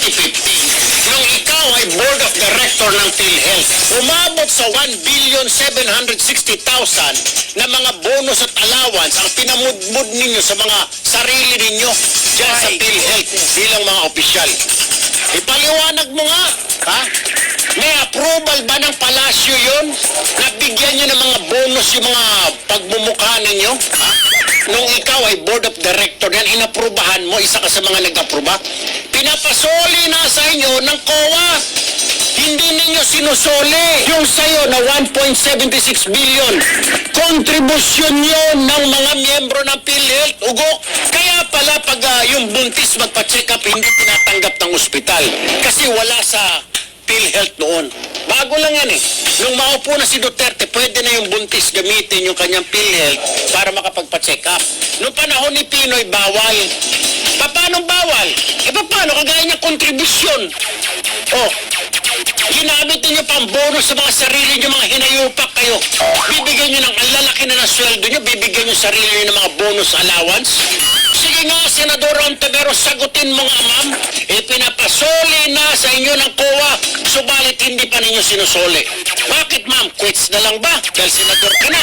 2015, nung ikaw ay board of director ng PhilHealth, umabot sa 1,760,000 na mga bonus at allowance ang pinamudmud ninyo sa mga sarili ninyo dyan sa PhilHealth bilang mga opisyal. Ipaliwanag mo nga, ha? May approval ba ng palasyo yun? Nabigyan nyo ng mga bonus yung mga pagmumukha ninyo? Ha? Nung ikaw ay board of director yan, inaprubahan mo, isa ka sa mga nag-aproba. Pinapasoli na sa inyo ng COA. Hindi ninyo sinusoli yung sa'yo na 1.76 billion. Kontribusyon yun ng mga miyembro ng PhilHealth, ugok. Kaya pala pag yung buntis magpa-check up, hindi tinatanggap ng ospital. Kasi wala sa PhilHealth noon. Bago lang yan eh. Nung maupo na si Duterte, pwede na yung buntis gamitin yung kanyang PhilHealth para makapagpa-check up. Nung panahon ni Pinoy, bawal. Paano bawal? Paano? Kagaya niya kontribusyon. Oh, ginamit niyo pang bonus sa mga sarili niyo, mga hinayupak kayo. Bibigyan niyo ng lalaki na ng sweldo niyo, bibigyan niyo sarili niyo ng mga bonus allowance. Sige nga, Senador Ontiveros, sagutin mo nga, ma'am. Pinapasoli na sa inyo ng COA, subalit hindi pa ninyo sinusoli. Bakit, ma'am? Quits na lang ba? Dahil senador ka na.